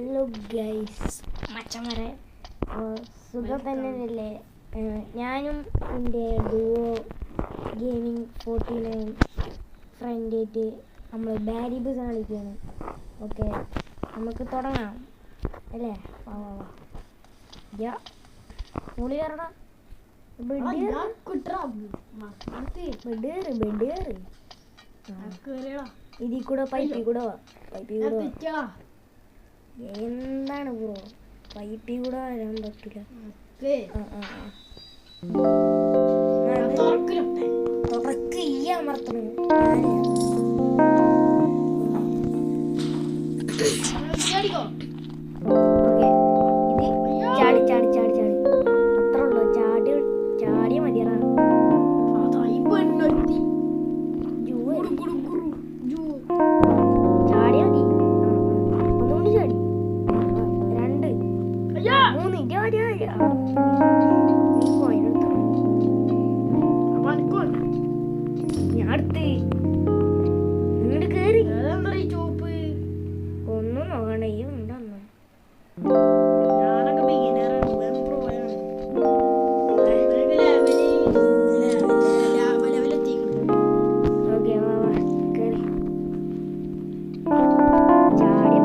Hello guys മച്ചന്മാരെ, സുഖം തന്നെയല്ലേ? ഞാനും എൻ്റെ ഡുവോ ഗെയിമിംഗ് 49 ഫ്രണ്ടായിട്ട് നമ്മൾ ബാഡി ബസ് കളിക്കുകയാണ്. ഓക്കെ, നമുക്ക് തുടങ്ങാം അല്ലേ? വാ വാ വാ, മുളി കയറടാ, ഇതിൽ കൂടെ പൈപ്പിൽ കൂടെ വാ, എന്താണ് ബ്രോ, പൈപ്പിൽ കൂടെ വരാൻ പറ്റില്ല. തുറക്ക് ഈ അമർത്തണം. ഓക്കെ, ഇത് ചാടി ചാടി ചാടി ചാടി അത്ര ഉള്ളു. ചാടിയ മതിയറാ. ചാടിയാ മതി. ഒന്നുകൂടി ചാടി. 2 3 ഞാൻ അടുത്ത് ഇങ്ങോട്ട് കേറി. ഒന്നും നോക്കണ്ട, ഈ ഉണ്ടെന്ന്. ഓക്കെ, വാ വാ കേറി. ചാടി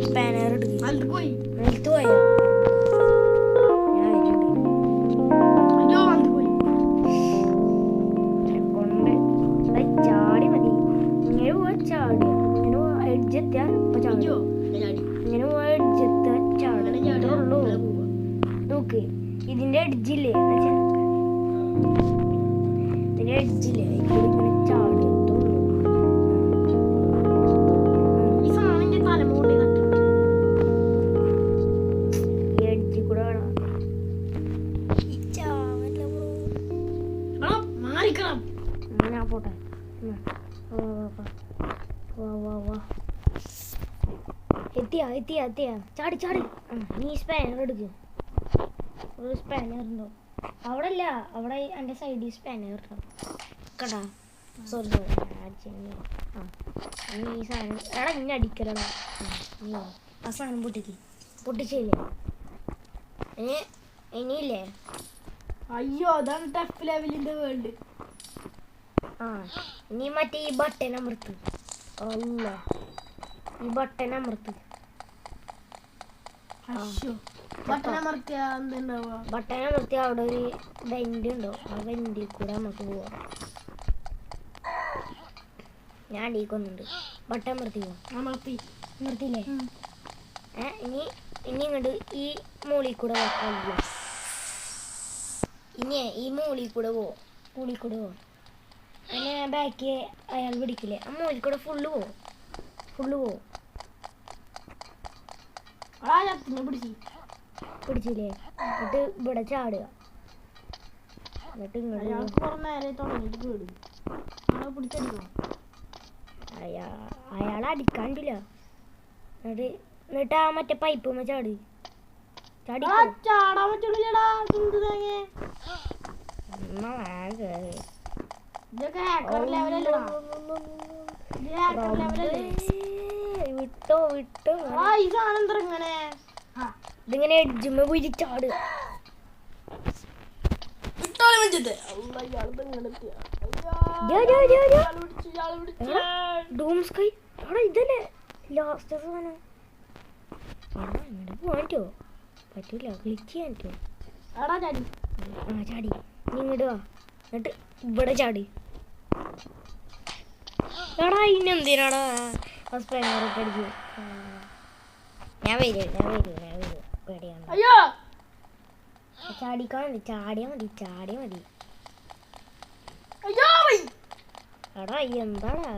സ്പാനർ എടുക്കും. നിലത്ത് പോയോ? ചാടി മതി. ഇങ്ങനെ പോവാ, ചാടി ഇങ്ങനെ പോവാ, എഡ്ജെത്തിയാ ചാടും. ഇങ്ങനെ പോവാ, എഡ്ജെത്താ ചാടുള്ളൂ. നോക്ക്, ഇതിന്റെ എഡ്ജില്ലേ, ഇതിന്റെ എഡ്ജില്ലേ, ഇങ്ങനെ ചാടുള്ളൂ. ഈ എഡ്ജിൽ കൂടെ വേണം. ഞാൻ പോട്ടെ. എത്തിയാ ചാടി ചാടി. നീ സ്പാനർ എടുക്കും. ഒരു സ്പാനർ ഉണ്ടോ അവിടെ? ഇല്ല, അവിടെ എൻ്റെ സൈഡിൽ സ്പാനർ ഉണ്ടോ കടാ. സോറി ഈ സാധനം എടാ ഇന്നെ അടിക്കലടാ. ആ സാധനം പൊട്ടിച്ചില്ലേ? ഇനിയില്ലേ? അയ്യോ, അതാണ് ടഫ് ലെവലിന്റെ വേൾഡ്. നീ മറ്റേ ഈ ബട്ടൺ അമർത്ത്. അല്ല, ഈ ബട്ടൺ അമർത്ത്. ബട്ടൺ അമർത്തിയാ അവിടെ ഒരു വെന്റ് ഉണ്ടോ, ആ വെന്റിൽ കൂടെ നമുക്ക് പോവാം. ഞാൻ അടിക്കൊന്നുണ്ട്. ബട്ടൺ അമർത്തിയില്ലേ? ഇനി ഇങ്ങോട്ട് ഈ മൂളിൽ കൂടെ പോകാം. ഇനി ഈ മൂളിൽ കൂടെ പോവാം. അങ്ങനെ ബാക്കി അയാൾ പിടിക്കില്ലേ, ആ മൂളിൽ കൂടെ ഫുള്ള് പോവും. പിടിച്ചില്ലേ? എന്നിട്ട് ഇവിടെ ചാടുക. എന്നിട്ട് അയാളെ അടിക്കാണ്ടില്ല. എന്നിട്ട് ആ മറ്റേ പൈപ്പ് ചാടി വിട്ടോ. ഇതിങ്ങനെ എഡ്ജുമ്മ പോയി ചാടുക. ഇതല്ലേ ലാസ്റ്റ് സാധനം. ഇങ്ങോട്ട് പോവാൻ പറ്റൂല, ക്ലിക്ക് ചെയ്യാൻ പറ്റുമോ? ചാടി നീ ഇങ്ങോട്ട് വാ. എന്നിട്ട് ഇവിടെ ചാടി. എടാ ഇന്നെന്തിനാടാ സ്പാനറൊക്കെ അടിച്ചു? ഞാൻ വരും പേടിയാണ്. ചാടിയാ മതി. എടാ എന്താടാ,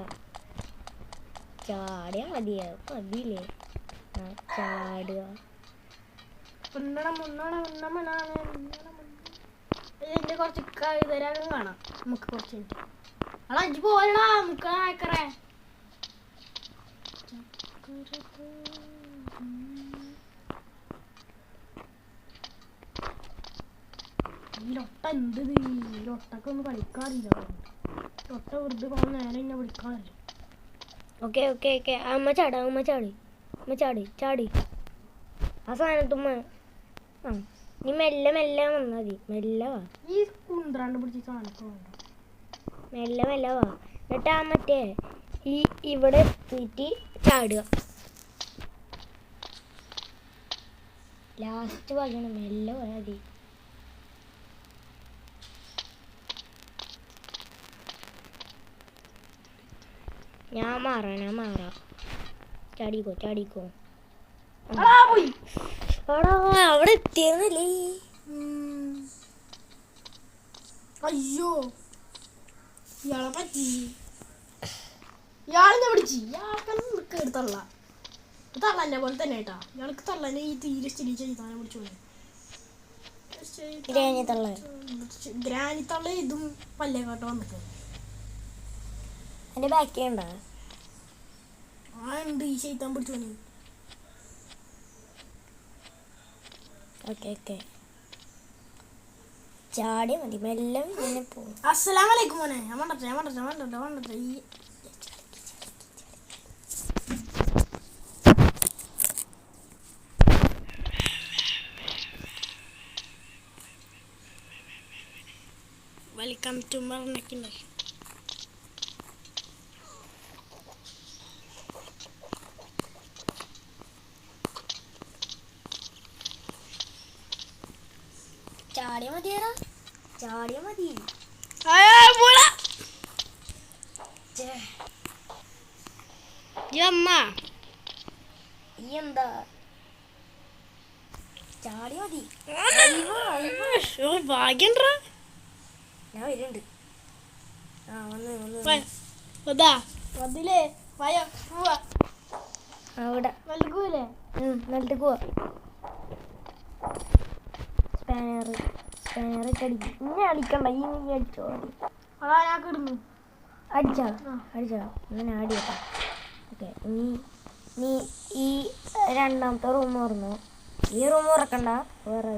ചാടിയാ മതിയില്ലേ? ചാടുക. ഇതിന്റെ കുറച്ച് കഴുതരാഗം കാണാം നമുക്ക്. കുറച്ച് മിനിറ്റ് പോരടാ, മുക്കറേ. ഈ ലൊട്ട എന്തത്? ഈ ലൊട്ടൊക്കെ ഒന്ന് കളിക്കാറില്ല. ഒട്ട വെറുതെ പോകുന്ന നേരെ എന്നെ വിളിക്കാനല്ലേ. ഓക്കെ ഓക്കെ ഓക്കെ അമ്മ ചാടി അമ്മ ചാടി ആ സാധനത്തുമ്മ. ആ നീ മെല്ലെ മെല്ലെ വന്നാൽ മതി. മെല്ലെ വാ, ഈ കുന്ത്രാണ്ട് പിടിച്ച സാധനമൊക്കെ വേണ്ട. മെല്ലെ വാ. എന്നിട്ട് ആ മറ്റേ ഇവിടെ എത്തിയിട്ട് ചാടുക. ലാസ്റ്റ് പറയണം, മെല്ലെ പോയാൽ മതി. ഞാൻ മാറാം. ചാടിക്കോ. പോയി എടാ അവിടെ എത്തിയെന്നല്ലേ. അയ്യോ ഇയാളെ പറ്റി. ഇയാളെന്നെ പിടിച്ച്. ഇയാൾക്കൊന്നും കയറി തള്ളന്നെ പോലെ തന്നെ കേട്ടാ. ഇയാൾക്ക് തള്ളന്നെ ഈ തീരെ സ്ഥിതി ചെയ്താനെ പിടിച്ചോളൂ. ഗ്രാനി തള്ള ഇതും പല്ലേക്കാട്ട് വന്നിട്ട് എൻ്റെ ബാക്കി ഉണ്ടോ? ആ ഉണ്ട്. ഈ ചെയ്താൻ പിടിച്ചോളൂ. ഓക്കെ ചാടി മതി, മെല്ലെ പിന്നെ പോകും. അസ്സലാമലൈക്കും മോനെ. ഞാൻ വേണ്ടട്ടെ. ഈ വെൽക്കം ടു മർണക്കിൻ്റെ. ചാടിയ മതി. എന്താ ചാടിയ മതി. ഭാഗ്യം ഞാൻ വരുന്നുണ്ട്. ആ വന്ന് അവിടെ നൽകൂലേ? എന്നിട്ട് പോവാ. സ്പാനറൊക്കെ അടിക്കും. ഇനി അടിക്കണ്ട, ഈ നീ അടിച്ചോ. അതാ ഞാൻ കിടന്നു. അടിച്ചോ ഇങ്ങനെ ആടിയട്ടോ. ഓക്കെ നീ ഈ രണ്ടാമത്തെ റൂം തുറന്നു. ഈ റൂം തുറക്കണ്ട, വേറെ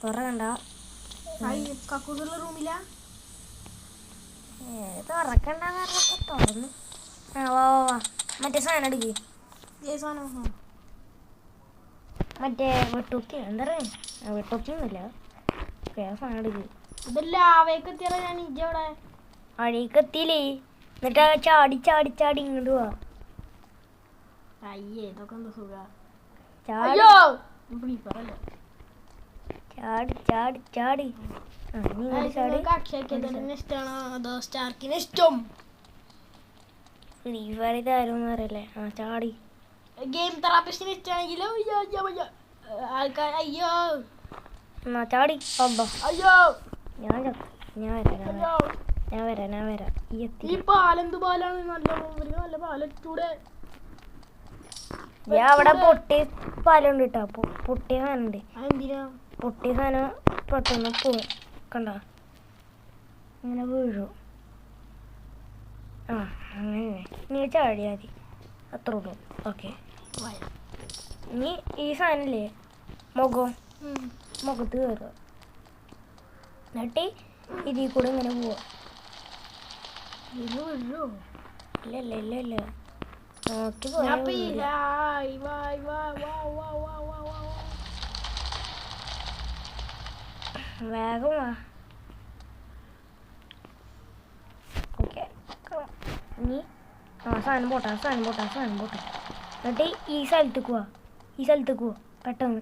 തുറക്കണ്ട. കക്കൂസുള്ള റൂമിലാ തുറക്കണ്ട പറഞ്ഞപ്പോ തുറന്നു. വാ മറ്റേ സാധനം എടുക്ക്. മറ്റേ വെട്ടൂക്കി എന്താ പറയുക? വെട്ടൂക്കിയൊന്നുമില്ല. ഓക്കെ ആ സാധനം എടുക്ക്. ഇതെല്ലാം ആവേക്ക് എത്തിയാലോ ഞാൻ ഇജ്ജവിടെ അഴേക്ക് എത്തിയില്ലേ. എന്നിട്ട് ചാടി ഇങ്ങോട്ട് പോവാ. അയ്യേ ഇതൊക്കെ എന്താ സുഖ. ചാടി ഇഷ്ടമാണോ അതോ സ്റ്റാർക്കിന് ഇഷ്ടം? ഫ്രീ ഫയർ ഇതാരും അറിയില്ലേ. ആ ചാടി. ഗെയിം തെറാപ്പിസ്റ്റിന് ഇഷ്ടമാണെങ്കിലോ ആൾക്കാർ അയ്യോ എന്നാ ചാടി. അയ്യോ ഞാൻ വരാം. ഈ പാലെന്ത് പാലാണ്? നല്ല പാലൂടെ. അവിടെ പൊട്ടിയ പാലുണ്ട് കേട്ടോ. പൊട്ടിയ സാധനം ഉണ്ട്. അതെന്തിനാ? പൊട്ടിയ സാധനം പെട്ടെന്ന് പോവും. കണ്ട അങ്ങനെ വീഴു. ആ അങ്ങനെ നീ ചാടിയാൽ മതി, അത്ര ഉള്ളൂ. ഓക്കെ ഇനി ഈ സാധനല്ലേ മുഖത്ത് കയറുക. എന്നിട്ട് ഇതിൽ കൂടെ ഇങ്ങനെ പോവാ. ഇല്ല നോക്കി പോയാ വേഗം വാ. ഓക്കെ ഇനി സാധനം പോട്ടെ. എന്നിട്ട് ഈ സ്ഥലത്തേക്ക് പോവാ പെട്ടെന്ന്.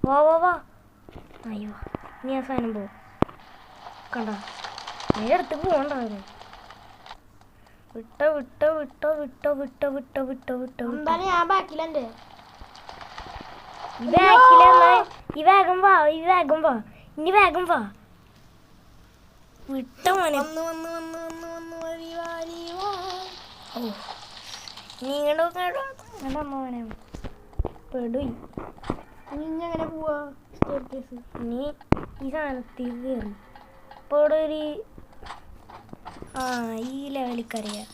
വാ അയ്യോ നീ ആ സാധനം പോവും. കണ്ട അതിൻ്റെ അടുത്ത് പോകണ്ടായിരുന്നു. വിട്ടോ ഞാൻ ബാക്കിലെന്റെ ഈ വേഗം വാ ഇനി വേഗം വാ. വിട്ട മോനെ. മോനെ പെടുയി. ഇങ്ങനെ പോവാ. നീ ഈ സാധനത്തിൽ കയറി ഇപ്പോൾ ഇവിടെ ഒരു ഈ ലെവലിക്കറിയാം.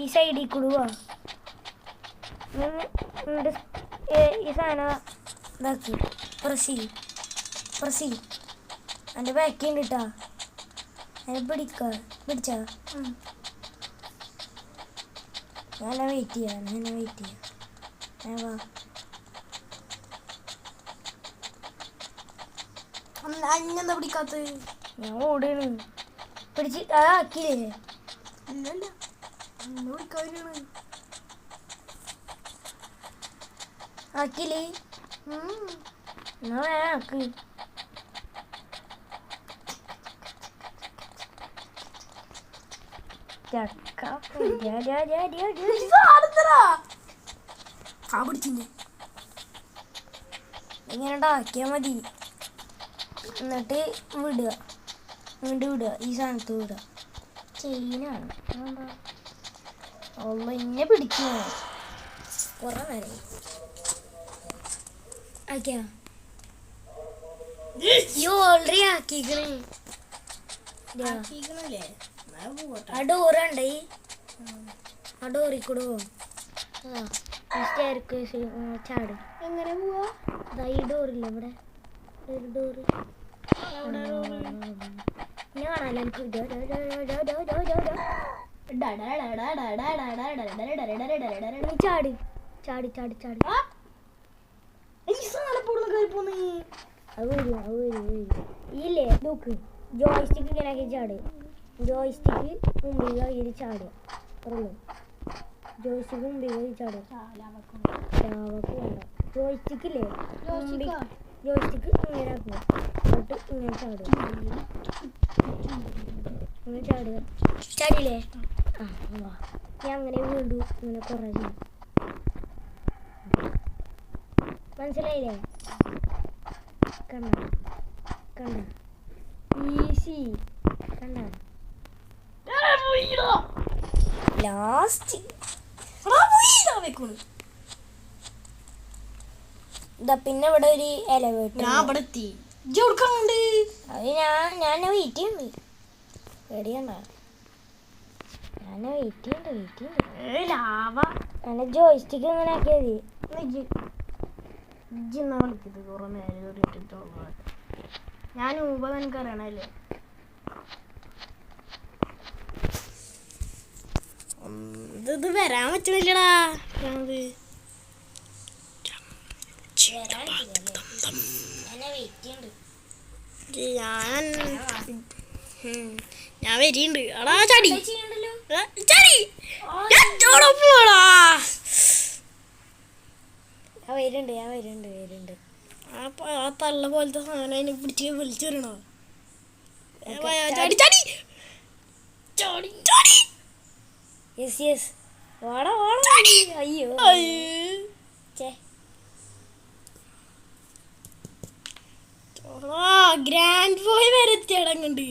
ഈ സൈഡിൽ കൂടെ പോവാ. ഈ സാധനം ഇതാക്കി പ്രസ് എൻ്റെ ബാക്കിയുണ്ട് കേട്ടാ. അതിനെ പിടിച്ചാ ഞാൻ വെയിറ്റ് ചെയ്യാം. വാ അന്നെന്താ പിടിക്കാത്ത? ഞാൻ ഓടാണ്. പിടിച്ച് അതാക്കിയില്ലേ? ഇല്ലല്ല അന്നെ പിടിക്കാനാണ്. ആക്കിയില്ലേ? എന്നാ വേണം ആക്ക്. ഇങ്ങനെ ഉണ്ടാക്കിയാ മതി. എന്നിട്ട് വീണ്ടും വിടുക. ഈ സാധനത്ത് വിടുക. ചെയിനാണ് ഇന്നെ പിടിച്ചു കുറെ നേരം ആക്കിയാ. ഈ ഓൾറെഡി ആക്കിക്കണേ. ആ ഡോറുണ്ട്. ആ ഡോറിൽ കൂടെ പോകും. ചാട്. എങ്ങനെ പോവാ? അതാ ഈ ഡോറില്ല ഇവിടെ ഒരു ഡോറ്. ഞാൻ കാണാലോ എനിക്ക്. ചാടി ചാടി ചാടി ചാടി. അത് വരും. ഇല്ലേ നോക്ക്. ജോയ്സ്റ്റിക്ക് ഇങ്ങനെ ആക്കി ചാട്. ജോയ്സ്റ്റിക്ക് മുമ്പിൽ കയ്യിൽ ചാടുക. പറഞ്ഞോ ജോയ്സ്റ്റിക്ക് മുമ്പിൽ കയ്യിൽ ചാടുക. ലാവക്ക് വേണ്ട. ജോയ്സ്റ്റിക്കില്ലേ ജോയ്സ്റ്റിക്ക് ഇങ്ങനെ ആക്കുക. എന്നിട്ട് ഇങ്ങനെ ചാടുക. ഇങ്ങനെ ചാടുക. ചാടിയില്ലേ? ആ വാ. ഞാൻ അങ്ങനെ വീണ്ടും ഇങ്ങനെ കുറേ ചെയ്യും. മനസ്സിലായില്ലേ? കണ്ട ഈസി. കണ്ട ലാസ്റ്റ് ഇതാ. പിന്നെ ഇവിടെ ഒരു എലവേറ്റർ. അത് ഞാൻ വെയിറ്റ് ചെയ്യുന്നുണ്ട്. പേടിയണ്ട. ഞാൻ വെയിറ്റ് ചെയ്യുന്നുണ്ട്. അങ്ങനെ ജോയ്സ്റ്റിക്ക് ഇങ്ങനെ ആക്കിയാൽ മതി. വിളിക്കുന്നത് കുറെ നേരം ഞാൻ ഊബ എനിക്ക് അറിയണല്ലേ. ഇത് വരാൻ പറ്റണില്ലടാ. ഞാൻ വരിണ്ട്. അടാ ചടി ചടി പോടാ. ഞാൻ വരുന്നുണ്ട്. ആ തള്ള പോലത്തെ സാധനം അതിനെ പിടിച്ച് വിളിച്ചു വരണോ? ചാടി ചാടി ചാടി ചാടി. യെസ് വാടാ. അയ്യോ ഗ്രാൻഡ് ബോയ് വരെത്തിയടങ്ങണ്ട്.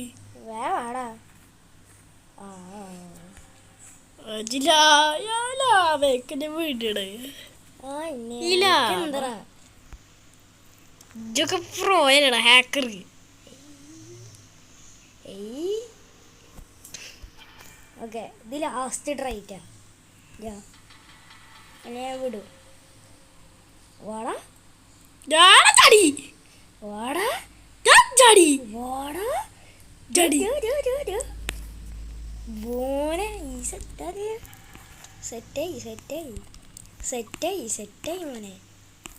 വാടാ. വീടേ എന്താ ഇതൊക്കെ പ്രോയല്ലടാ ഹാക്കർ. ഓക്കെ ഇത് ലാസ്റ്റ് ട്രൈറ്റാ. എന്നെ വിടൂ. വാടാ ചാടി വാടാ ചാടി വാടാ ചാടി. മോനെ ഈ സെറ്റായി മോനെ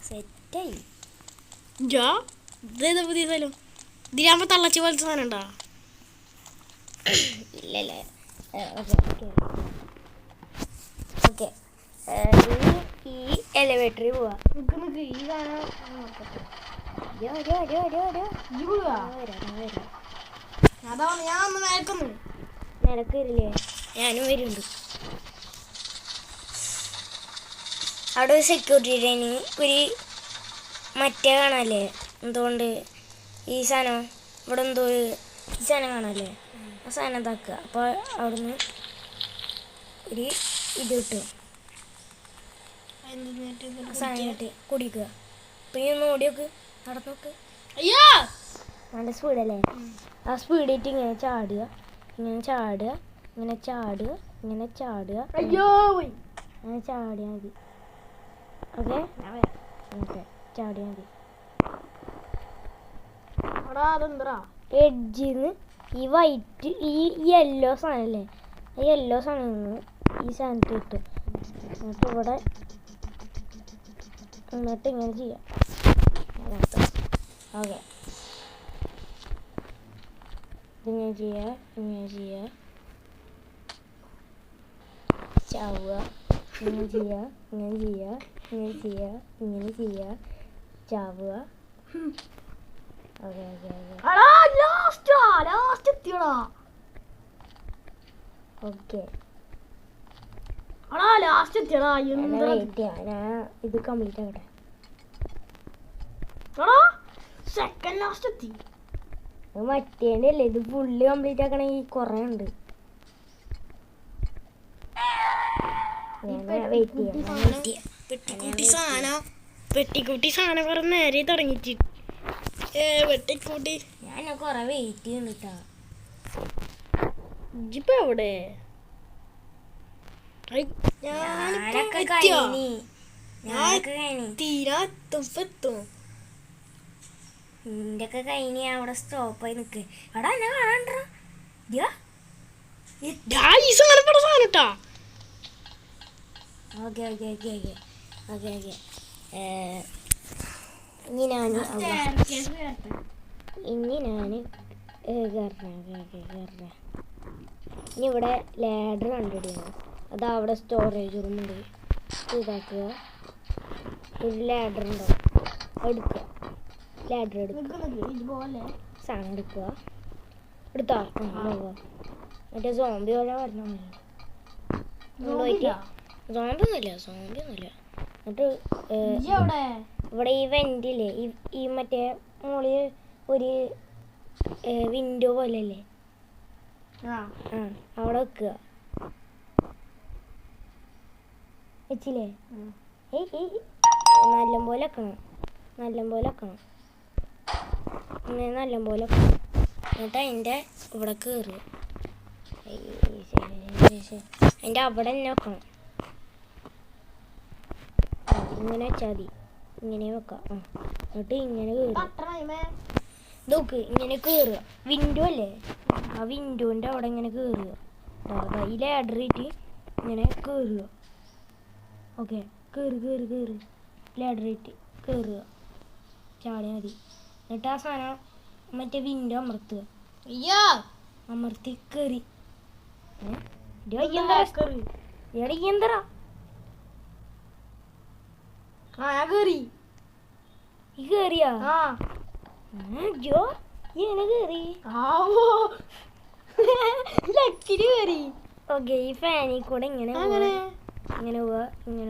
സെറ്റായി. ഇതേതാ പുതിയ സ്ഥലം? ഇതിലാകുമ്പോ തള്ളച്ചി പോലത്തെ സാധനം ഉണ്ടോ? ഇല്ലല്ലേ. ഓക്കെ ഈ എലിവേറ്ററിൽ പോവാ. ഈ സാധനം ഞാൻ ഒന്ന് നേരക്കുന്നു. നിനക്ക് വരില്ലേ? ഞാനും വരുന്നുണ്ട്. അവിടെ ഒരു സെക്യൂരിറ്റി ഒരു മറ്റേ കാണാല്ലേ എന്തുകൊണ്ട് ഈ സാധനം ഇവിടെ എന്തോ ഈ സാധനം കാണാല്ലേ ആ സാധനം ഇതാക്കുക. അപ്പോൾ അവിടുന്ന് ഒരു ഇത് കിട്ടും. ആ സാധനം കിട്ടി കുടിക്കുക. അപ്പം ഈ ഒന്ന് ഓടി നോക്ക്. നടന്നു നോക്ക്. അയ്യോ നല്ല സ്പീഡല്ലേ? ആ സ്പീഡിട്ട് ഇങ്ങനെ ചാടുക. അയ്യോ അങ്ങനെ ചാടിയാൽ മതി. ഓക്കെ ചാടിയാൽ മതി. അതെന്തറാ എഡ്ജിന്ന് ഈ വൈറ്റ് ഈ യെല്ലോ സാധനമല്ലേ ആ യെല്ലോ സാധനം ഈ സാധനത്തിൽ കിട്ടും. എന്നിട്ട് ഇവിടെ എന്നിട്ട് ഇങ്ങനെ ചെയ്യാം. ഓക്കെ ഇങ്ങനെ ചെയ്യുക ചാവുക, ഇങ്ങനെ ചെയ്യുക ചാവുക. ഓക്കെ വെയിറ്റ് ചെയ്യാം, ഞാൻ ഇത് കംപ്ലീറ്റ് ആക്കട്ടെ. മറ്റേനല്ലേ ഇത് ഫുള്ള് കംപ്ലീറ്റ് ആക്കണമെങ്കിൽ കുറേ ഉണ്ട്. പെട്ടിക്കുട്ടി സാധനം കുറെ നേരെ തുടങ്ങിട്ട് വെട്ടിക്കൂട്ടി ഞാൻ കൊറേ വെയിറ്റ് ചെയ്യുന്നുട്ടാ. ഇപ്പൊ എവിടെ നിന്റെ ഒക്കെ കഴിഞ്ഞ് അവിടെ സ്റ്റോപ്പായി നിക്ക്. എടാ എന്നെ കാണാണ്ടാ സാധനട്ടാ. ഓക്കെ ഇനി ഞാൻ കയറണ ഇനി ഇവിടെ ലാഡർ കണ്ടിടണം. അത് അവിടെ സ്റ്റോറേജ് റൂമുണ്ട്. ഇതാക്കുക, ഒരു ലാഡർ ഉണ്ടാവും, എടുക്കുക, ലാഡർ എടുക്കുക, സാധനം എടുക്കുക, എടുത്താ മറ്റേ സോംബി പോലെ വരണം. സോംബിയൊന്നുമില്ല. എന്നിട്ട് ഇവിടെ ഈ വെന്റില്ലേ ഈ മറ്റേ മുകളിൽ ഒരു വിൻഡോ പോലെ അല്ലേ അവിടെ വെക്കുക. വെച്ചില്ലേ? നല്ലപോലെ വെക്കണം. ഇങ്ങനെ നല്ലപോലെ വെക്കണം. എന്നിട്ട് അതിൻ്റെ ഇവിടെ കയറുക. അതിൻ്റെ അവിടെ തന്നെ വെക്കണം. ഇങ്ങനെ വെച്ചാൽ മതി. ഇങ്ങനെ വെക്കാം. എന്നിട്ട് ഇങ്ങനെ കയറുക. നോക്ക്, ഇങ്ങനെ കയറുക. വിൻഡോ അല്ലേ, ആ വിൻഡോൻ്റെ അവിടെ ഇങ്ങനെ കയറുക. ഈ ലാഡറിട്ട് ഇങ്ങനെ കയറുക. ഓക്കെ, കയറി ലാഡറിട്ട് കയറുക. ചാടിയാൽ മതി. എന്നിട്ട് ആ സാധനം മറ്റേ വിൻഡോ അമർത്തുക. അമർത്തി കയറി. എന്താ കേറിയാ ജോ ഇങ്ങനെ കേറി. ഓക്കെ, ഈ ഫാനിൽ കൂടെ ഇങ്ങനെ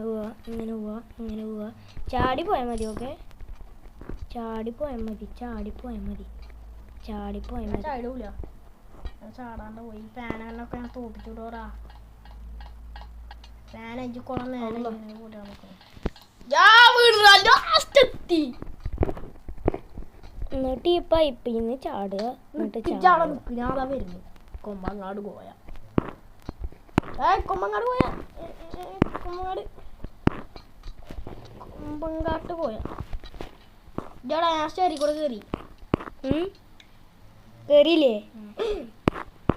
പോവാ. ചാടി പോയാൽ മതി. ഓക്കെ, ചാടിപ്പോയാൽ മതി. ചാടാണ്ട് പോയി ഫാനൊക്കെ ഞാൻ തോപ്പിച്ചുവിടോറാ. ഫാൻ അഞ്ചു കുളം നേരം എന്നിട്ട് ഈ പൈപ്പിൽ നിന്ന് ചാടുക. ഞാതാ വരുന്നു. കൊമ്പങ്ങാട് പോയാ കൊമ്പങ്ങാട്ട് പോയാ ഇതാടാ ഞാൻ സ്റ്റേരി കൂടെ കേറിയില്ലേ?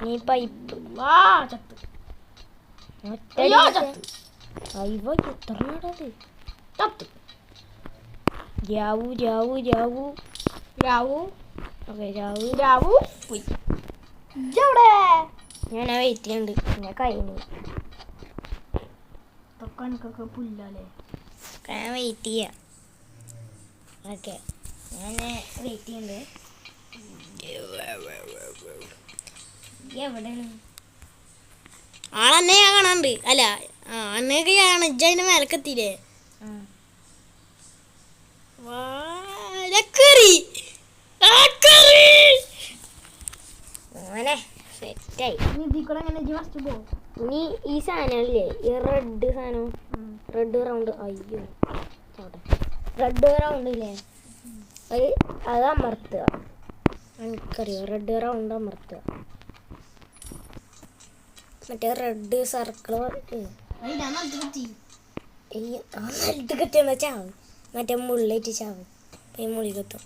നീ പൈപ്പ് ചത്ത് അയ്യോ എത്ര നാടത് ചത്ത് രാവു ഓക്കെ രാവു പോയി. ഇജവിടെ ഞാൻ ആ വെയിറ്റ് ചെയ്യുന്നുണ്ട്. ഞാൻ കഴിഞ്ഞു തൊക്കെ പുല്ലല്ലേ. ഞാൻ വെയിറ്റ് ചെയ്യാം. ഓക്കെ, ഞാൻ വെയിറ്റ് ചെയ്യുന്നുണ്ട്. എവിടെയാണ് ആളെന്നെ ഞാൻ കാണാണ്ട്. അല്ല അന്നൊക്കെ ഞാൻ ഇജ്ജതിന്റെ മേലക്കെത്തിയില്ലേ? അങ്ങനെ സെറ്റായി. ഇനി ഈ സാധനമില്ലേ, ഈ റെഡ് സാധനം, റെഡ് റൗണ്ട്, അയ്യോ റെഡ് റൗണ്ട് ഇല്ലേ, അത് അമർത്തുക. എനിക്കറിയോ റെഡ് റൗണ്ട് അമർത്തുക. മറ്റേ റെഡ് സർക്കിൾ നിലത്ത് കത്തിയെന്നാ ചാവ്. മറ്റേ മുള്ളിട്ട് ചാവ്. ഈ മുള്ളി കത്തും.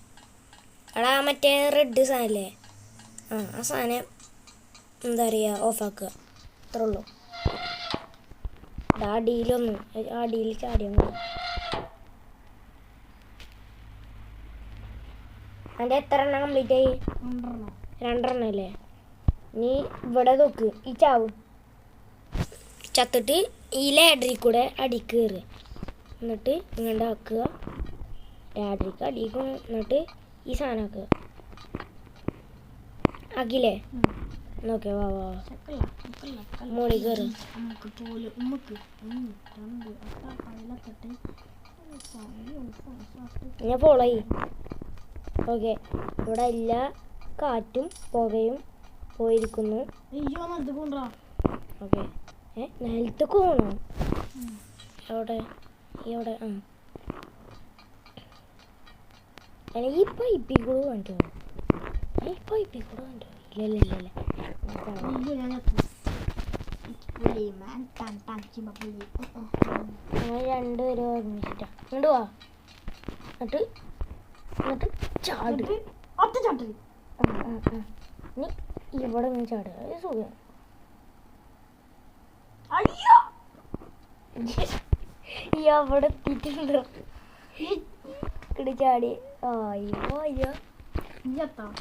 എടാ മറ്റേ റെഡ് സാധനല്ലേ, ആ സാധനം എന്താ പറയുക ഓഫാക്കുക അത്രേ ഉള്ളൂ. അടിയിലൊന്നും അടിയിൽ ചാടിയാൽ മതി. അതിൻ്റെ എത്ര എണ്ണം കംപ്ലീറ്റ് ആയി? 2 അല്ലേ? നീ ഇവിടെ നോക്ക്, ഈ ചാവും ചത്തിട്ട് ഈ ലാഡറിൽ കൂടെ അടിക്ക് കയറുക, എന്നിട്ട് ഇങ്ങോട്ട് ആക്കുക, ലാഡറിക്ക് അടിക്കും, എന്നിട്ട് ഈ സാധനം ആക്കുക. ആക്കിയില്ലേ? നോക്കേ, വാ വാ മോളിൽ കയറി. ഞാൻ ഫോളോ ചെയ്യും. ഓക്കെ, ഇവിടെ എല്ലാ കാറ്റും പുകയും പോയിരിക്കുന്നു. ഓക്കെ, നിലത്തേക്ക് പോകണോ? എവിടെ എവിടെ? ഈ പൈപ്പിൽ കൂടെ കണ്ടോ? ഈ പൈപ്പിൽ കൂടെ കണ്ടോ? ഇല്ല. രണ്ടുപേരും ഒരുമിച്ചിട്ടാ ഇങ്ങോട്ട് വാ. എന്നിട്ട് ചാട്. നീ ഇവിടെ നിന്ന് ചാടുക, അത് സുഖം. ഈ അവിടെ എത്തിയിട്ടുണ്ടോ? ഇങ്ങോട്ട് ചാടി. അയ്യോ ഞാൻ കത്തും.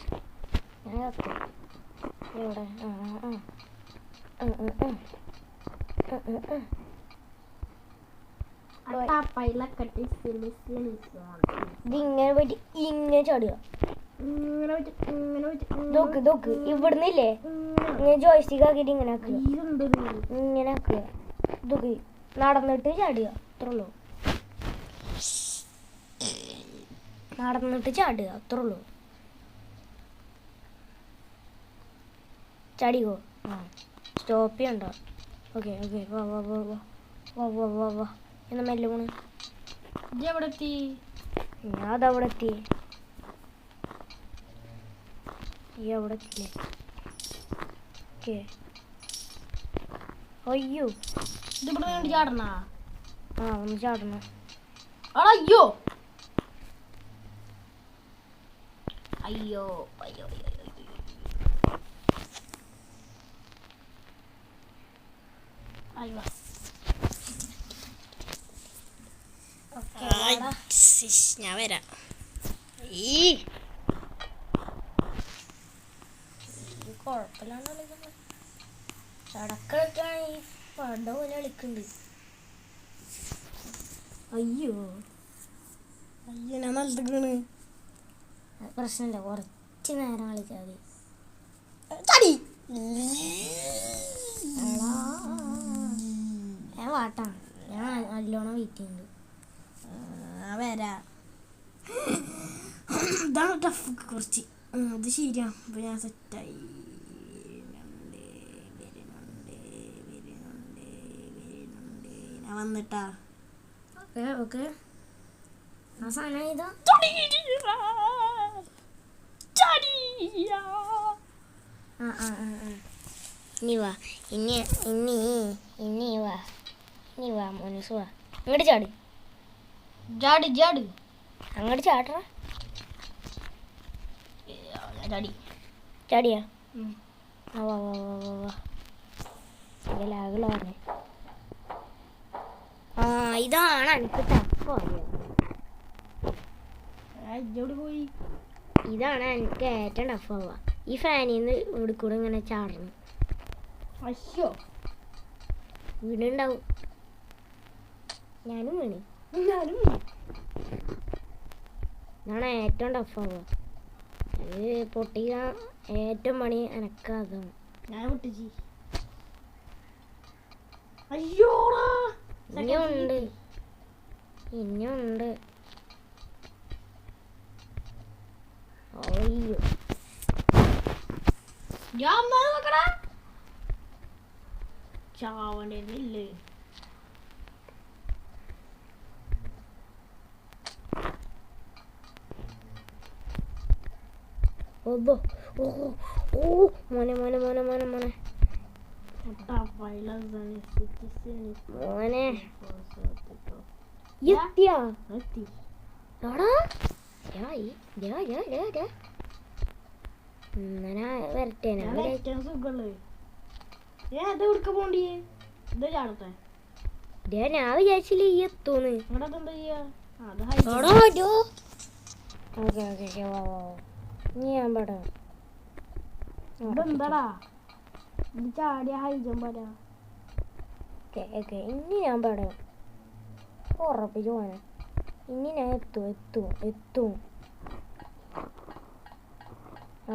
എവിടെ? ഇതിങ്ങനെ പോയിട്ട് ഇങ്ങനെ ചാടുക. നോക്ക് ഇവിടുന്നില്ലേ ഇങ്ങനെ ജോയ്സ്റ്റിക്ക് ആക്കിയിട്ട് ഇങ്ങനെ ആക്കുക, ഇങ്ങനെ ആക്കുക. ഇതൊക്കെ നടന്നിട്ട് ചാടുക, അത്രേ ഉള്ളൂ. നടന്നിട്ട് ചാടുക, അത്രേ ഉള്ളൂ. ചാടിക്കോ. സ്റ്റോപ്പ് ചെയ്യണ്ട. ഓക്കെ വാ എന്നാ മെല്ലെ പോണ്. ഞാൻ അതവിടെ എത്തി. ഈ അവിടെ എത്തില്ലേ? ഓക്കെ. അയ്യോ ചാടണ? ഒന്ന് ചാടണം. അയ്യോ ഞാൻ വരാം. കുഴപ്പമില്ലാണ്ട് ചടക്കളൊക്കെയാണ് ഈ പണ്ട പോലെ കളിക്കുന്നുണ്ട്. അയ്യോ ഞാൻ നല്ലതാണ്. പ്രശ്നമില്ല, കുറച്ച് നേരം കളിച്ചാൽ മതി. ഞാൻ വാട്ടാണ്, ഞാൻ നല്ലോണം വെയിറ്റ് ചെയ്യുന്നുണ്ട്. വരാ. ഇതാണ് ടഫ് കുറച്ച്. അത് ശരിയാ. അപ്പൊ ഞാൻ സെറ്റായി. ഞാൻ വന്നിട്ടാ. ഓക്കെ ആ സാധനം ഇതാ. ഇനി വാ മോനൂസ് വാ. ഇങ്ങോട്ട് ചാട്. അങ്ങോട്ട് ചാടറ. ചാടിയാ? വാ ലാഗുള്ള പറഞ്ഞേ. ഇതാണ് എനിക്ക് ടഫ് അറിയാം. പോയി. ഇതാണ് എനിക്ക് ഏറ്റവും ടഫ് ആവുക. ഈ ഫാനിൽ നിന്ന് ഇവിടെ കൂടെ ഇങ്ങനെ ചാടണം. അയ്യോ വീടുണ്ടാവും. ഞാനും വീണ്. ഇതാണ് ഏറ്റവും ടഫ് ആവുക. അത് പൊട്ടിക്ക ഏറ്റവും പണി എനക്കതാണ്. ഞാൻ പൊട്ടിച്ച്. അയ്യോടാ ഇനിയുണ്ട്. അയ്യോ ചാവണ്ടേന്നില്ലേ? മോനെ എത്തിയാ? ഇങ്ങനെ വരട്ടെ ഞാൻ ഏറ്റവും സുഖമുള്ളത് അത് എടുക്ക പോണ്ടി ഇത് ചാടട്ടെ ഞാൻ വിചാരിച്ചില്ല ഈ എത്തൂന്ന്. ഇവിടെ എന്താ ചെയ്യാ അത് ഓക്കെ ഓക്കെ വാ വാ ഇനി ഞാൻ പെടാം. ഇതെന്താടാ ഇത് ചാടിയ ഹൈജം പറയാ ഓക്കെ ഓക്കെ ഇനി ഞാൻ പെടാം ഉറപ്പിച്ചു പോനെ. ഇനി ഞാൻ എത്തും എത്തും എത്തും.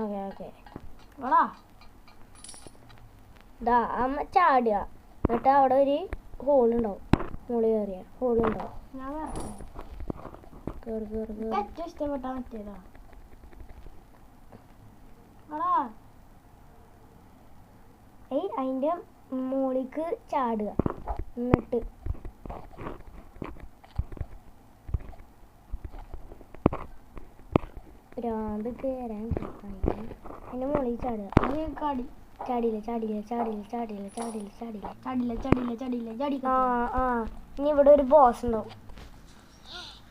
ഓക്കെ ഓക്കെ എടാ ഇതാ അമ്മ ചാടുക എന്നിട്ട് അവിടെ ഒരു ഹോളുണ്ടാവും. മുകളിൽ കയറിയ ഹോളുണ്ടാവും. ഞാൻ വരട്ടെ കയറി കയറി എനിക്ക് കയറി. ഏറ്റവും ഇഷ്ടപ്പെട്ട മറ്റേതാ എടാ അതിൻ്റെ മുകളിലേക്ക് ചാടുക എന്നിട്ട് ഭ്രാന്ത് കയറാൻ അതിൻ്റെ മുകളിൽ ചാടുക. നീ കാടി ചാടിയില്ല ചാടിയില്ല ചാടിയില്ല ചാടിയില്ല ചാടിയില്ല ചാടിയില്ല. ചടില്ല ചടില്ല ചടില്ല ചടി ആ ആ ഇനി ഇവിടെ ഒരു ബോസ് ഉണ്ടാവും.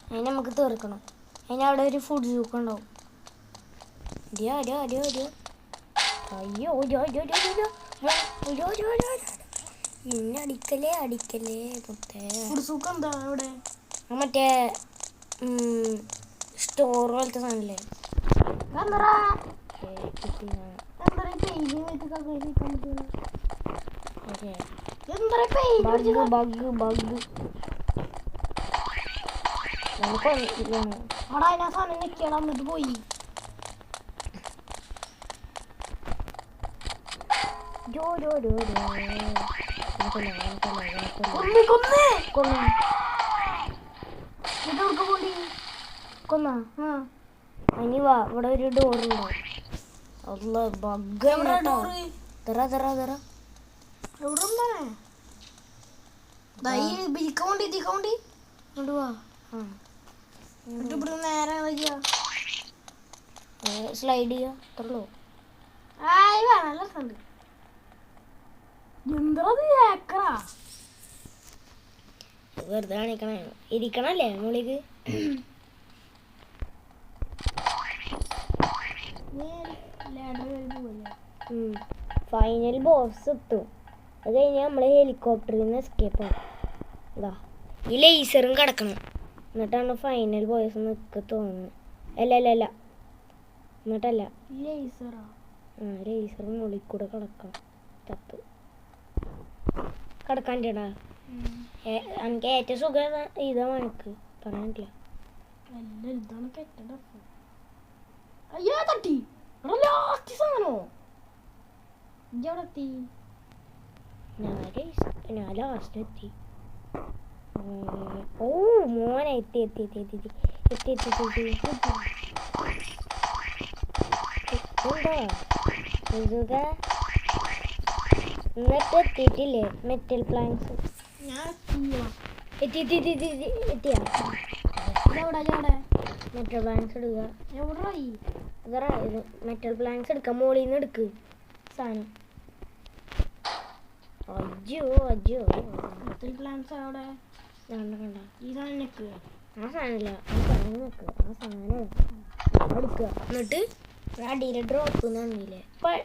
അതിനെ നമുക്ക് തീർക്കണം. അതിനവിടെ ഒരു ഫുഡ് സൂക്ക് ഉണ്ടാവും. അയ്യോ അയ്യോ അയ്യോ അയ്യോ അയ്യോ അയ്യോ അയ്യോ അയ്യോ അയ്യോ അയ്യോ അയ്യോ അയ്യോ ഇന്നെ അടിക്കലേ അടിക്കലേ മുത്തേ. സുഖം എന്താ ഇവിടെ മറ്റേ സ്റ്റോർ പോലത്തെ സാധനല്ലേ. എന്താ കിട്ടി ഞാൻ. എന്താ പെയിന്റിങ് വെച്ച് കഴിക്കാൻ പറ്റുള്ളൂ ഓക്കെ എന്താ ബഗ് ബഗ് ബഗ് നമുക്കൊന്നില്ല. അവിടെ അതിനാ സാധനം നിൽക്കണം എന്നിട്ട് പോയി ജോ ജോ ജോ ജോ കൊന്നാ ഇനി വാ ഇവിടെ ഒരു ഡോർ ഉണ്ടാവും. അല്ല ബഗ് തറ തറ തറ കൊണ്ട് വാ. നേരെ സ്ലൈഡ് ചെയ്യാ അത്രല്ലോ. വെറുതെ കാണിക്കണേ ഇരിക്കണല്ലേ മുകളിലേക്ക്. ഫൈനൽ ബോസ് എത്തും. അത് കഴിഞ്ഞാൽ നമ്മൾ ഹെലികോപ്റ്ററിൽ നിന്ന് എസ്കേപ്പ് ആവും. ഇതാ ഈ ലേസറും കിടക്കണം എന്നിട്ടാണ് ഫൈനൽ ബോയ്സ് നിൽക്ക തോന്നുന്നത്. അല്ല അല്ല അല്ല എന്നിട്ടല്ല ലേസർ മുകളിൽ കൂടെ കിടക്കണം. തപ്പ് കിടക്കാൻ്റെടാ എനിക്ക് ഏറ്റവും സുഖം ഇതാ എനിക്ക് പറയാൻ പറ്റില്ല. അയ്യോ തട്ടി ലാസ്റ്റ് സാധനോ ഇജവിടെത്തി ഞാൻ ലാസ്റ്റ് എത്തി. ഓ മോനെ എത്തി എത്തി എത്തി എത്തി എത്തി എത്തി എത്തി എത്തി എന്താ എന്നിട്ട് എത്തിയിട്ടില്ലേ മെറ്റൽ പ്ലാങ്ക്സ്. ഞാൻ എത്തി എത്തി എത്തി എത്തി എത്തിയാ മെറ്റൽ പ്ലാങ്ക്സ് എടുക്കുക. ഇതറ ഇത് മെറ്റൽ പ്ലാങ്ക്സ് എടുക്കാം. മോളിൽ നിന്ന് എടുക്ക് സാധനം. അയ്യോ അയ്യോ പ്ലാൻസ് അവിടെ കണ്ട ഈ സാധനം നിൽക്കുക. ആ സാധനമില്ല ആ സാധനം നിൽക്കുക. ആ സാധനം എടുക്കുക എന്നിട്ട് അടിയിൽ ഡ്രോപ്പ് നന്നില്ലേ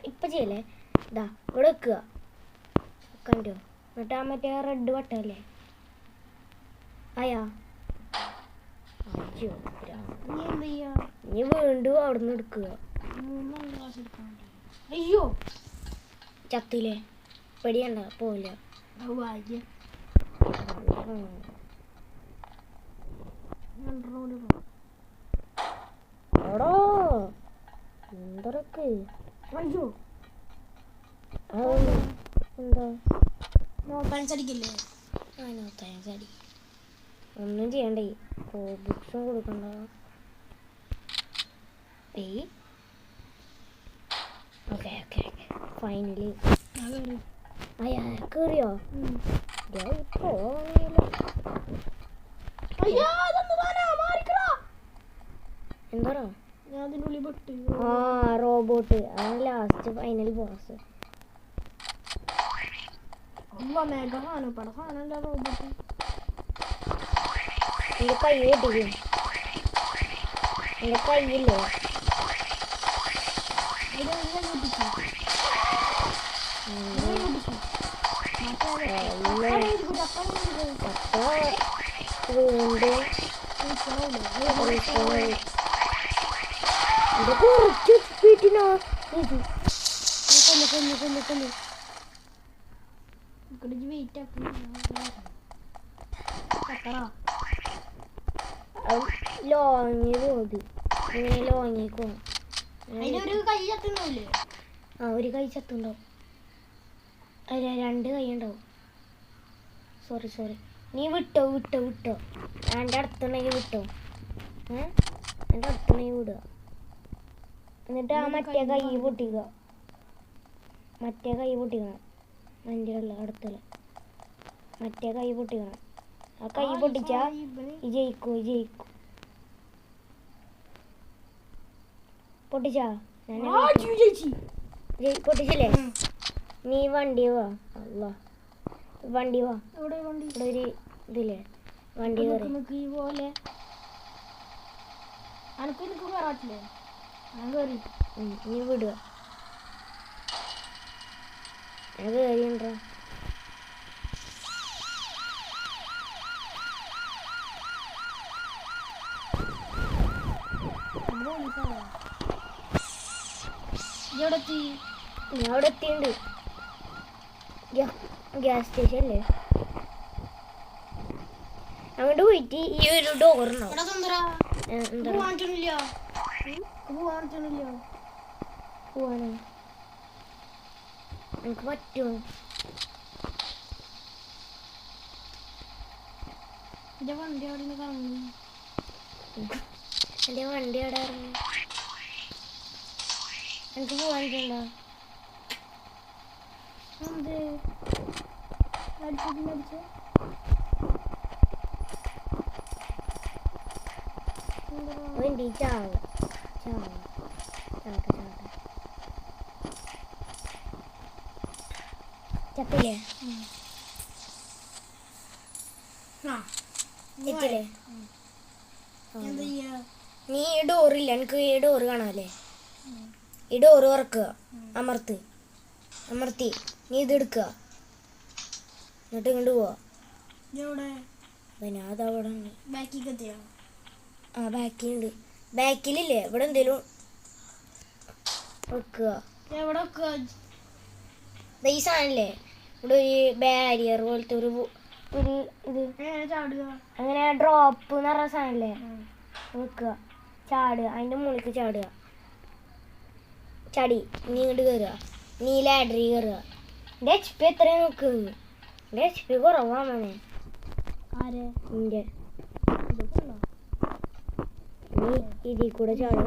ഇപ്പം ചെയ്യല്ലേ. ഇതാ ഇവിടെ വെക്കുക കണ്ടോ. എന്നിട്ട് ആ മറ്റേ റെഡ് ബട്ടല്ലേ അയ്യാ അയ്യോ നീ എന്ത് ചെയ്യാ ഇനി വീണ്ടും അവിടെ നിന്ന് എടുക്കുക. 3 ക്ലാസ് എടുക്കാണ്ട് അയ്യോ ചത്തില്ലേ പേടിയണ്ട പോവില്ല. ഭാഗ്യം എടോ എന്തൊക്കെ അയ്യോ എന്താ നോട്ടാൻസ് അടിക്കില്ലേ നോട്ടാൻസ് അടി ഒന്നും ചെയ്യണ്ടേ. ബുക്സും കൊടുക്കണ്ട. ഓക്കെ ഓക്കെ ഫൈനലി അയ്യാ കയറിയോ. എന്താ ഞാൻ അതിനുള്ളിൽ പെട്ട് ആ റോബോട്ട് അതാണ് ലാസ്റ്റ് ഫൈനൽ ബോസ്. മേഘ സാധനം പട സാധനമല്ല റോബോട്ട്. എൻ്റെ കൈ കിട്ടിക്കും. എൻ്റെ കയ്യില്ലേ കുറച്ച് സ്പീഡിനോ ഇത് കൊല്ലു കൊല്ലു കൊല്ലു കൊല്ലു വെയിറ്റ് ലോങ്ങി പോത് ഇങ്ങനെ ലോങ്ങിക്കോ ആ ഒരു കൈ ചത്തുണ്ടാവും അല്ല 2 കൈ ഉണ്ടാവും സോറി നീ വിട്ടോ എൻ്റെ അടുത്തുണ്ടെങ്കിൽ വിട്ടോ എൻ്റെ അടുത്തുണ്ടെങ്കിൽ വിടുക എന്നിട്ട് ആ മറ്റേ കൈ പൊട്ടിക്കണം എൻ്റെ ഉള്ള അടുത്തുള്ള മറ്റേ കൈ പൊട്ടിക്കണം ആ കൈ പൊട്ടിച്ചാ ജയിക്കും പൊട്ടിച്ചാ പൊട്ടിച്ചില്ലേ നീ വണ്ടി വാ ഇവിടെ ഒരു ഇതില്ലേ വണ്ടി പോലെ നീ വിടുക ഞാൻ കയറിയുണ്ടോ ഞാൻ അവിടെ എത്തിയുണ്ട് ഗ്യാസ് സ്റ്റേഷൻ അല്ലേ അങ്ങോട്ട് പോയിട്ട് ഈ ഒരു ഡോറിനോ പോവാനോ എനിക്ക് പറ്റുമോ എൻ്റെ വണ്ടി അവിടെ ഇറങ്ങി എനിക്ക് പോവാനിട്ടുണ്ടോ വണ്ടി ചത്തില്ലേ എത്തില്ലേ നീ ഈ ഡോറില്ല എനിക്ക് ഈ ഡോറ് കാണാല്ലേ ഈ ഡോറ് തുറക്കുക അമർത്തി നീ ഇതെടുക്കുക എന്നിട്ട് ഇങ്ങോട്ട് പോവാ പിന്നെ അതവിടെ ആ ബാക്കിലുണ്ട് ബാക്കിലില്ലേ ഇവിടെ എന്തേലും വെക്കുക ഈ സാധനല്ലേ ഇവിടെ ഒരു ബാരിയർ പോലത്തെ ഒരു ഇത് അങ്ങനെ ഡ്രോപ്പ് എന്ന് പറഞ്ഞ സാധനല്ലേ വെക്കുക ചാടുക അതിൻ്റെ മുകളിലേക്ക് ചാടി നീ ഇങ്ങോട്ട് കയറുക നീ ലാഡറി കയറുക എൻ്റെ HP എത്രയാണ് നോക്കുന്നത് എൻ്റെ HP കുറവാണ് നിന്റെ നീ ഇതിൽ കൂടെ ചാട്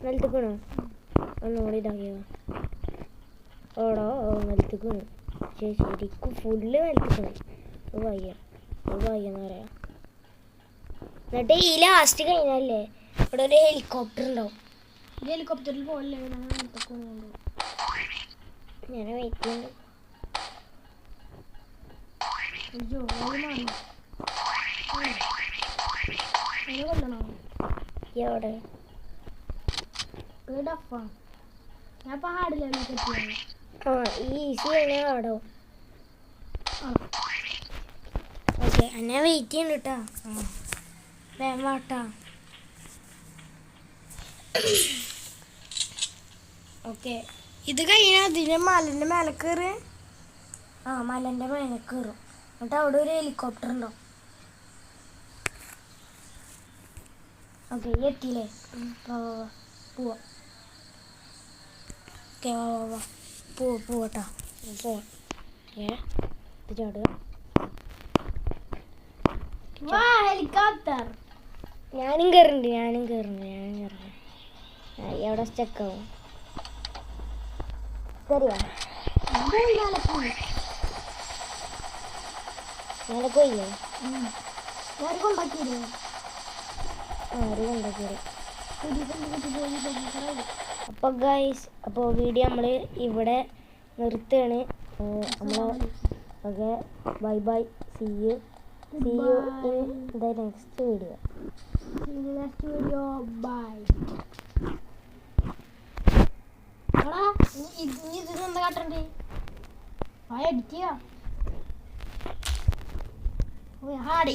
നിലത്ത് വീണോ ഒന്നുകൂടി ഇതാക്കിയോ ഓടോ നിലത്ത് വീണു ശരിക്കും ഫുള്ള് നിലത്ത് വയ്യെന്ന് പറയാം എന്നിട്ട് ഈ ലാസ്റ്റ് കഴിഞ്ഞാലേ ഇവിടെ ഒരു ഹെലികോപ്റ്റർ ഉണ്ടാവും ഹെലികോപ്റ്ററിൽ പോകല്ലേ ഞാൻ വെയിറ്റ് ചെയ്യുന്നുണ്ട് എവിടെ ഞാൻ പാടില്ല ഈസി ആണോ ഓക്കെ എന്നെ വെയിറ്റ് ചെയ്യുന്നുണ്ട് കേട്ടോ വേട്ടാ ഓക്കെ ഇത് കഴിഞ്ഞാൽ അതിന് മലൻ്റെ മേലെ കയറി മലൻ്റെ മേലെ കയറും എന്നിട്ട് അവിടെ ഒരു ഹെലികോപ്റ്റർ ഉണ്ടാവും ഓക്കെ എത്തിയില്ലേ പോവാ ഓക്കെ വാ പോവട്ടാ ഇത് ചാടുക ഹെലികോപ്റ്റർ ഞാനും കയറുന്നുണ്ട് എവിടെ സ്റ്റക്കാവും ശരിയാ മേലെ പോയില്ലേ കൊണ്ടാക്കിയില്ലേ അപ്പോൾ ഗൈസ് അപ്പോൾ വീഡിയോ നമ്മൾ ഇവിടെ നിർത്തുകയാണ് okay bye see you in the next video. Bye. ഇത് എന്താ കാട്ടണ്ടേ? ആ എഡിറ്റ് ചെയ്യാ. ഹാടി